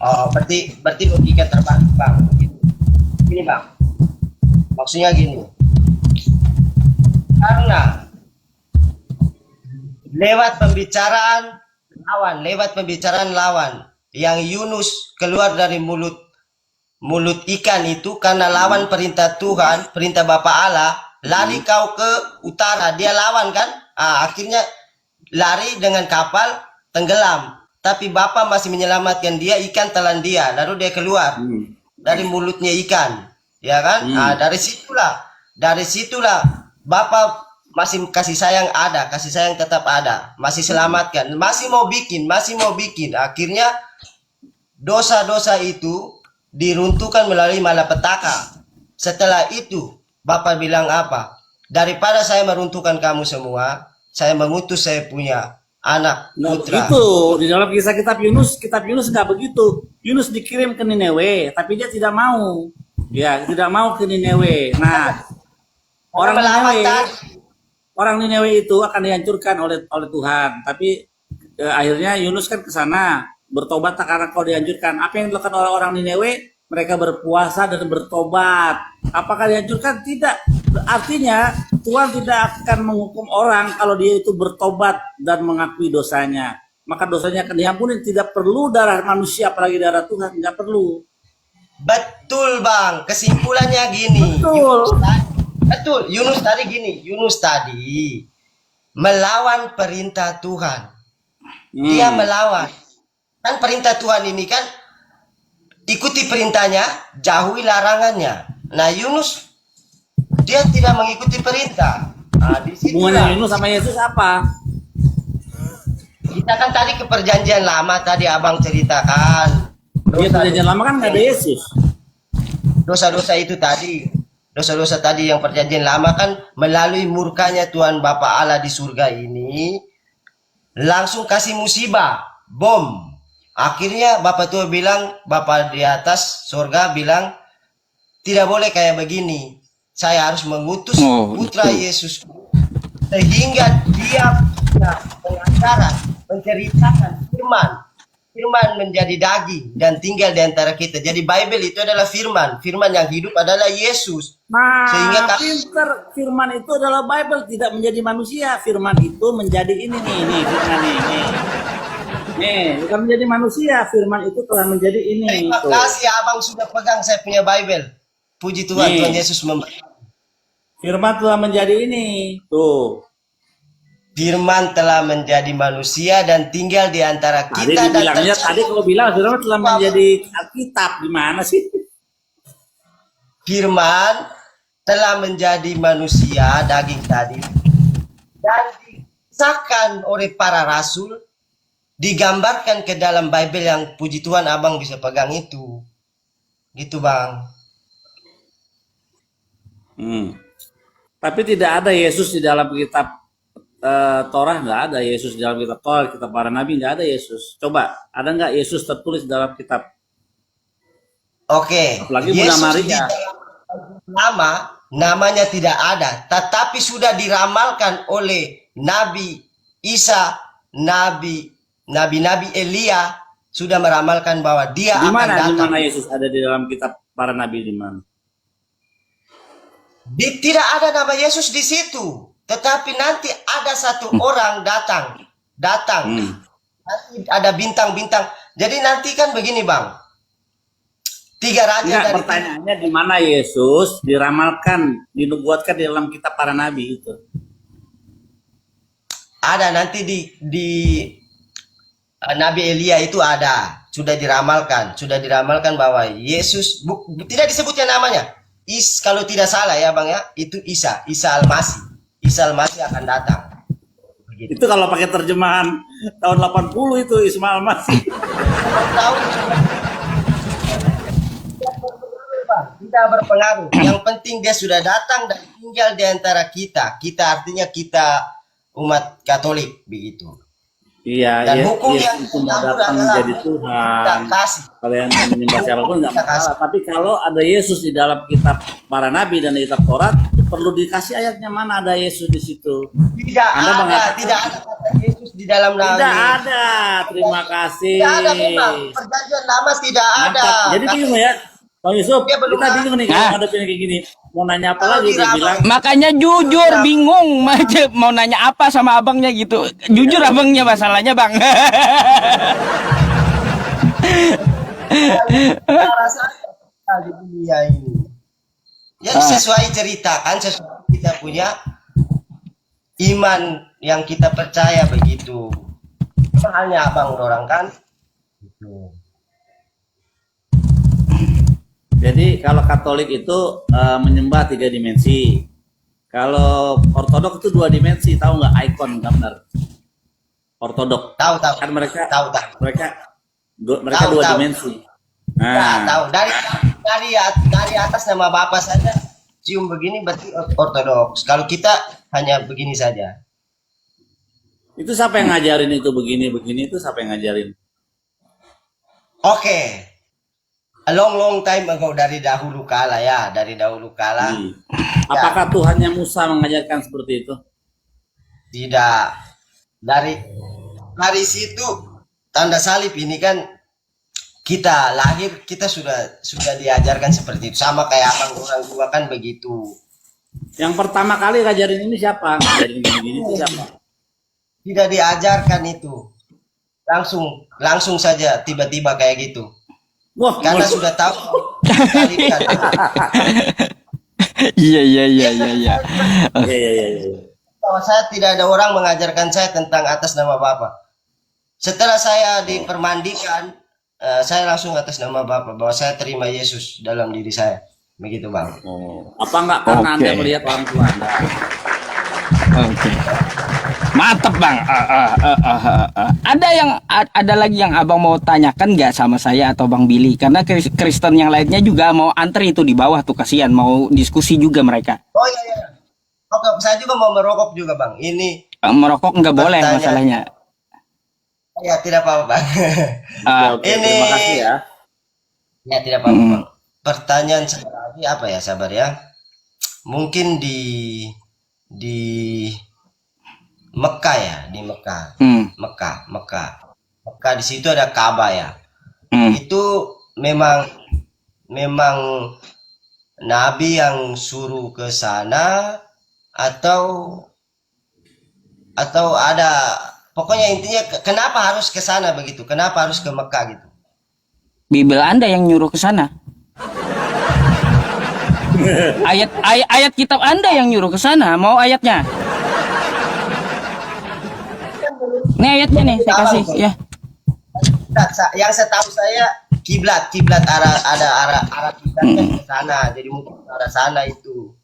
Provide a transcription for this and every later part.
Oh, berarti logika terbalik bang. Gini bang, maksudnya gini. Karena lewat pembicaraan lawan yang Yunus keluar dari mulut mulut ikan itu karena lawan perintah Tuhan, perintah Bapa Allah, lari kau ke utara, dia lawan kan? Akhirnya lari dengan kapal tenggelam. Tapi Bapa masih menyelamatkan dia, ikan telan dia, lalu dia keluar dari mulutnya ikan, ya kan? Dari situlah Bapa masih kasih sayang ada, kasih sayang tetap ada, masih selamatkan, masih mau bikin. Akhirnya dosa-dosa itu diruntuhkan melalui malapetaka. Setelah itu, Bapak bilang apa? Daripada saya meruntuhkan kamu semua, saya mengutus saya punya anak Nggak putra. begitu. Di dalam kisah kitab Yunus nggak begitu. Yunus dikirim ke Nineveh, tapi dia tidak mau. Ya, tidak mau ke Nineveh. Nah, orang Nineveh, orang Nineveh itu akan dihancurkan oleh Tuhan. Tapi akhirnya Yunus kan ke sana bertobat karena kau dihancurkan. Apa yang dilakukan orang-orang Nineveh? Mereka berpuasa dan bertobat. Apakah dihancurkan? Tidak. Artinya Tuhan tidak akan menghukum orang kalau dia itu bertobat dan mengakui dosanya. Maka dosanya akan diampuni. Tidak perlu darah manusia, apalagi darah Tuhan. Tidak perlu. Betul bang, kesimpulannya gini. Betul. Betul, Yunus tadi melawan perintah Tuhan. Dia melawan. Kan perintah Tuhan ini kan ikuti perintahnya, jauhi larangannya. Nah Yunus dia tidak mengikuti perintah. Di Hubungannya situlah Yunus sama Yesus apa? kita kan tadi ke perjanjian lama tadi abang ceritakan. Dia perjanjian lama kan nggak ada Yesus. Dosa-dosa itu tadi, dosa-dosa tadi yang perjanjian lama kan melalui murkanya Tuhan Bapa Allah di surga ini langsung kasih musibah, bom. Akhirnya Bapak Tuhan bilang, Bapak di atas surga bilang, tidak boleh kayak begini. Saya harus mengutus putra Yesus sehingga dia punya pengajaran, menceritakan firman menjadi daging dan tinggal di antara kita. Jadi Bible itu adalah firman yang hidup adalah Yesus. Nah, Sehingga pinter, firman itu adalah Bible, tidak menjadi manusia. Firman itu menjadi ini nih firman ini. Nih, bukan menjadi manusia, firman itu telah menjadi ini. terima kasih abang sudah pegang saya punya Bible. Puji Tuhan, Nih. Tuhan Yesus memberkati. Firman telah menjadi ini. Tuh. Firman telah menjadi manusia dan tinggal di antara Tadi kita dan dibilangnya, tadi kalau bilang firman telah menjadi Alkitab, gimana sih? Firman telah menjadi manusia daging tadi dan disahkan oleh para rasul, digambarkan ke dalam Bible yang puji Tuhan abang bisa pegang itu. Gitu bang. Tapi tidak ada Yesus di dalam kitab Torah, nggak ada Yesus di dalam kitab Torah, kitab para nabi nggak ada Yesus. Coba, ada nggak Yesus tertulis dalam kitab? Oke. Apalagi Bunda Maria. Lama namanya tidak ada, tetapi sudah diramalkan oleh Nabi Isa, Nabi Elia sudah meramalkan bahwa dia Di akan mana datang. Yesus ada di dalam kitab para nabi, di mana? Tidak ada nama Yesus di situ, tetapi nanti ada satu orang datang. Nanti ada bintang-bintang. Jadi nanti kan begini bang, tiga raja Enggak, dari pertanyaannya di mana Yesus diramalkan, dinubuatkan di dalam kitab para nabi itu? ada nanti di Nabi Elia itu ada, sudah diramalkan bahwa Yesus tidak disebutnya namanya. Kalau tidak salah ya bang ya, itu Isa Al-Masih. Isa Al-Masih akan datang. Begitu. Itu kalau pakai terjemahan tahun 80 itu Ismail Masih. Tahu tidak berpengaruh. Yang penting dia sudah datang dan tinggal di antara kita. Kita artinya kita umat Katolik begitu. Iya, Dan iya, hukum iya, yang itu mau diatur datang adalah menjadi tidak Tuhan. kasih. Kalian menyembah siapapun nggak Tidak kasih. masalah. Tapi kalau ada Yesus di dalam kitab para nabi dan di kitab Taurat, perlu dikasih ayatnya mana ada Yesus di situ. Tidak Anda ada, mengatakan tidak ada kata Yesus di dalam tidak nami. ada. Terima kasih. Tidak ada memang. Perjanjian lama tidak ada. Mantap. Jadi Tapi bingung ya, Bang Yusuf. dia belum Kita bingung nih Nah. kalau ada kayak gini. Mau nanya apa lagi? Dia bilang, Makanya jujur bingung mau nanya apa sama abangnya gitu. Jujur abangnya masalahnya bang. Rasanya di dunia ini. Jadi sesuai cerita kan, sesuai kita punya iman yang kita percaya begitu. Halnya abang orang kan. Gitu. jadi kalau Katolik itu menyembah 3 dimensi. Kalau Ortodok itu 2 dimensi, tahu nggak ikon gambar? Ortodok. Tahu. Kan mereka Tahu. mereka Tahu, 2 tahu. dimensi. Ya, Nah, tahu. Dari atas nama Bapak saja cium begini berarti ortodoks. Kalau kita hanya begini saja. itu siapa yang ngajarin itu begini itu siapa yang ngajarin? Oke. A long time ago, dari dahulu kala ya, dari dahulu kala. Apakah Tuhannya Musa mengajarkan seperti itu? Tidak. Dari situ tanda salib ini kan kita lahir kita sudah diajarkan seperti itu, sama kayak abang orang tua kan begitu. Yang pertama kali ngajarin ini siapa? Ngajarin gini-gini itu siapa? Tidak diajarkan itu, langsung saja tiba-tiba kayak gitu, Wah, karena sudah tahu salib kan. Iya. Iya. Bahwa saya tidak ada orang mengajarkan saya tentang atas nama Bapa. Setelah saya dipermandikan, saya langsung atas nama Bapa, bahwa saya terima Yesus dalam diri saya. Begitu bang. Apa enggak karena Oke. Anda melihat orang tua Anda? Oke. Mantep bang. Ada lagi yang abang mau tanyakan nggak sama saya atau bang Billy? Karena Kristen yang lainnya juga mau antri itu di bawah tuh, kasihan mau diskusi juga mereka. Oh iya. Oke, saya juga mau merokok juga bang. Ini Merokok nggak boleh Pertanyaan. masalahnya. ya tidak apa-apa bang. Oke, Ini- terima kasih ya. Ya tidak apa-apa bang. Pertanyaan saya lagi apa ya, sabar ya. Mungkin di Mekah ya, di Mekah. Mekah di situ ada Ka'bah ya. Itu memang Nabi yang suruh ke sana atau ada, pokoknya intinya kenapa harus ke sana begitu? Kenapa harus ke Mekah gitu? Bibel Anda yang nyuruh ke sana. Ayat kitab Anda yang nyuruh ke sana. Mau ayatnya? Ini ayatnya nih, saya kasih ya. Yang setahu saya kiblat arah kiblatnya ke sana. Jadi mungkin arah sana itu.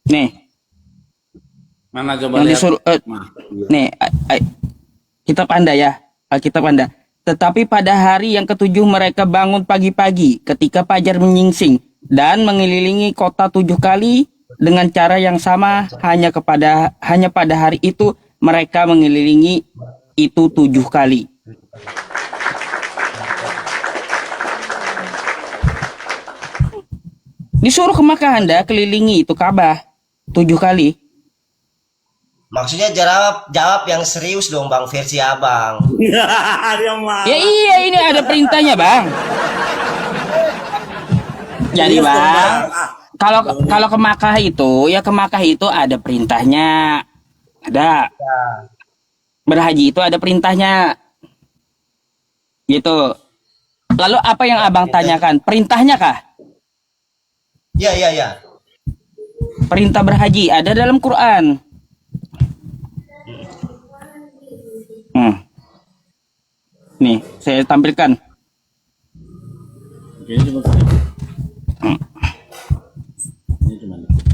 Nih, Mana coba yang lihat? disuruh nih kitab Anda ya, kitab Anda. Tetapi pada hari yang ketujuh mereka bangun pagi-pagi ketika fajar menyingsing dan mengelilingi kota 7 kali dengan cara yang sama. Hanya pada hari itu mereka mengelilingi itu 7 kali. Disuruh ke Makkah Anda kelilingi itu Ka'bah 7 kali. Maksudnya jawab yang serius dong bang, versi abang. Dia marah. Ya iya, ini ada perintahnya bang. Jadi bang, kalau ke Makkah itu, ya ke Makkah itu ada perintahnya. Ada. Ya. Berhaji itu ada perintahnya. Gitu. Lalu apa yang abang tanyakan? Perintahnya kah? Ya. Perintah berhaji ada dalam Quran. Nih, saya tampilkan. Ini cuma sedikit. Ini cuma sedikit.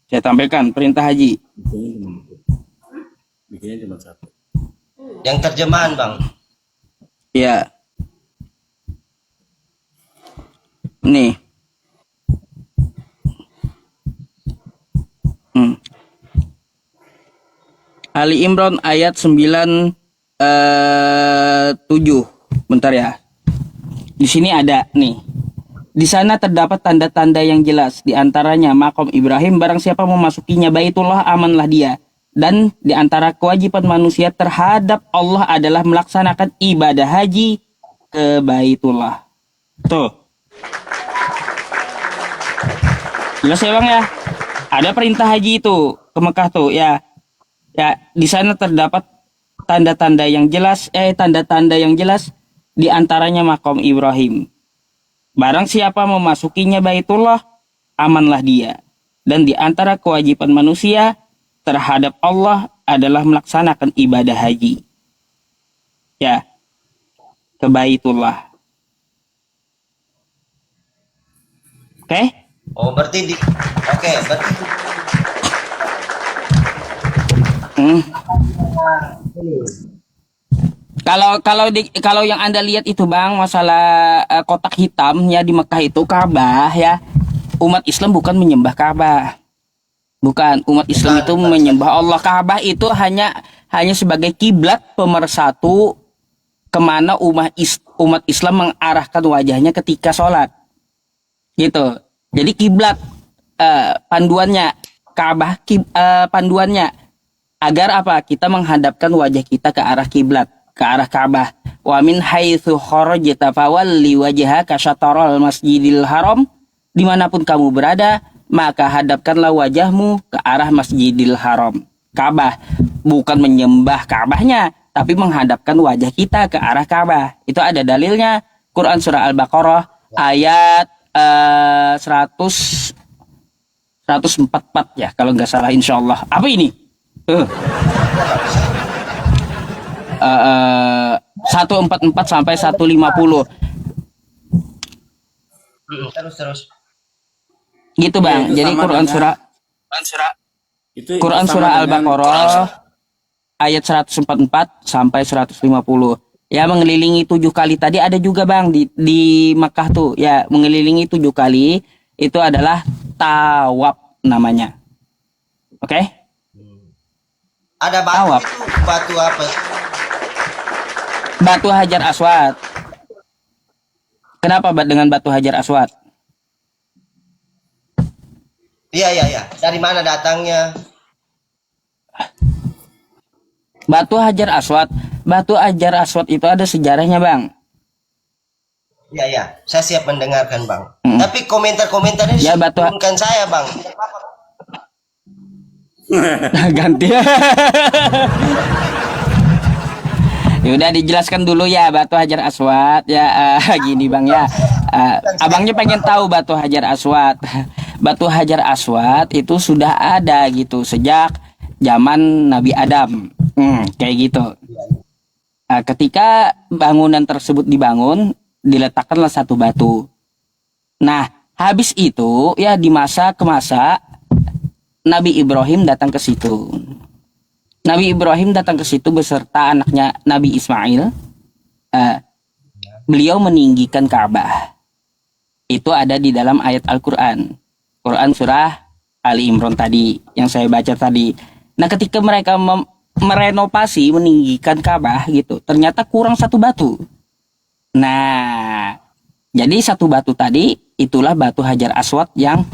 Saya tampilkan perintah haji. Bikinnya cuma satu. Yang terjemahan bang. Ya. Nih. Ali Imran ayat 9 7. Bentar ya. Di sini ada nih. Di sana terdapat tanda-tanda yang jelas, di antaranya makom Ibrahim, barang siapa memasukinya Baitullah amanlah dia. Dan di antara kewajiban manusia terhadap Allah adalah melaksanakan ibadah haji ke Baitullah. Tuh. Jelas ya Bang ya? Ada perintah haji itu ke Mekah tuh ya. Ya, di sana terdapat tanda-tanda yang jelas, di antaranya makom Ibrahim. Barang siapa memasukinya Baitullah, amanlah dia. Dan di antara kewajiban manusia terhadap Allah adalah melaksanakan ibadah haji. Ya, ke Baitullah. Oke? Oh, berarti berarti Kalau yang Anda lihat itu Bang, masalah kotak hitam ya di Mekah itu Ka'bah ya. Umat Islam bukan menyembah Ka'bah. Bukan, umat Islam itu menyembah Allah. Ka'bah itu hanya sebagai kiblat pemersatu kemana umat Islam mengarahkan wajahnya ketika sholat. Gitu. Jadi kiblat panduannya Ka'bah panduannya agar apa? Kita menghadapkan wajah kita ke arah kiblat, ke arah Ka'bah. Wa min haitsu kharajta fawalli wajhaka syatral masjidil haram. Dimanapun kamu berada, maka hadapkanlah wajahmu ke arah Masjidil Haram. Ka'bah, bukan menyembah Ka'bahnya, tapi menghadapkan wajah kita ke arah Ka'bah. Itu ada dalilnya, Quran surah Al-Baqarah ayat 144 ya, kalau nggak salah insyaallah. Apa ini? 144 sampai 150. Terus. Gitu Bang. Ya, jadi Quran surah Al-Baqarah ayat 144 sampai 150. Ya, mengelilingi 7 kali tadi ada juga Bang di Makkah tuh. Ya, mengelilingi 7 kali itu adalah tawaf namanya. Oke? Ada batu Tawaf. itu, batu apa? Batu Hajar Aswad. Kenapa dengan batu Hajar Aswad? Iya. Dari mana datangnya? Batu Hajar Aswad itu ada sejarahnya Bang. Iya. Saya siap mendengarkan, Bang. Tapi komentar-komentarnya Ya, batu bukan saya, Bang. ganti. Ya udah dijelaskan dulu ya Batu Hajar Aswad ya. Gini Bang ya. Abangnya pengen tahu Batu Hajar Aswad. Batu Hajar Aswad itu sudah ada gitu sejak zaman Nabi Adam. Kayak gitu. Ketika bangunan tersebut dibangun, diletakkanlah satu batu. Nah, habis itu ya di masa ke masa Nabi Ibrahim datang ke situ. Nabi Ibrahim datang ke situ beserta anaknya Nabi Ismail. Beliau meninggikan Ka'bah. Itu ada di dalam ayat Al-Quran. Quran surah Ali Imran tadi yang saya baca tadi. Nah, ketika mereka merenovasi, meninggikan Ka'bah gitu, ternyata kurang satu batu. Nah, jadi satu batu tadi itulah batu Hajar Aswad yang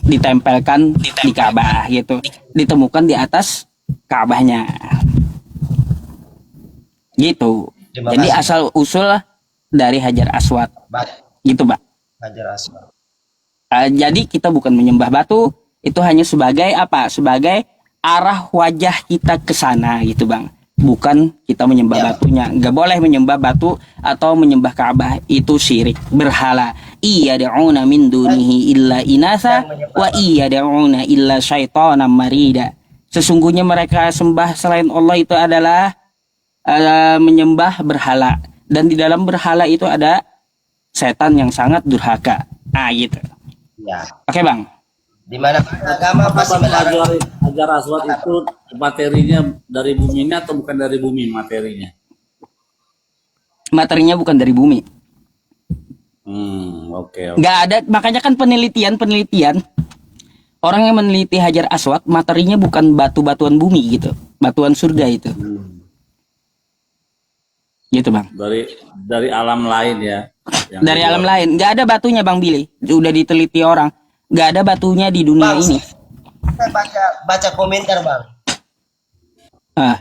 ditempelkan di Ka'bah gitu. Ditemukan di atas Ka'bahnya. Gitu. Jadi asal usul dari Hajar Aswad. Gitu, Pak. Hajar Aswad. Jadi kita bukan menyembah batu, itu hanya sebagai apa? Sebagai arah wajah kita ke sana gitu Bang. Bukan kita menyembah batunya. Nggak boleh menyembah batu atau menyembah Ka'bah, itu syirik, berhala. Iya da'una min dunihi illa inasa wa iya da'una illa syaitanan marida. Sesungguhnya mereka sembah selain Allah itu adalah menyembah berhala, dan di dalam berhala itu ada setan yang sangat durhaka. Nah gitu. Ya. Oke Bang. Di mana agama pasti melarang. Hajar Aswad itu materinya dari bumi ini atau bukan dari bumi materinya? Materinya bukan dari bumi. Oke. Nggak ada, makanya kan penelitian orang yang meneliti Hajar Aswad materinya bukan batu-batuan bumi gitu. batuan surga itu. Gitu bang. Dari alam lain ya. Yang Dari kedua. alam lain, nggak ada batunya bang Billy. Udah diteliti orang, nggak ada batunya di dunia Bang, ini. saya baca komentar bang. Ah,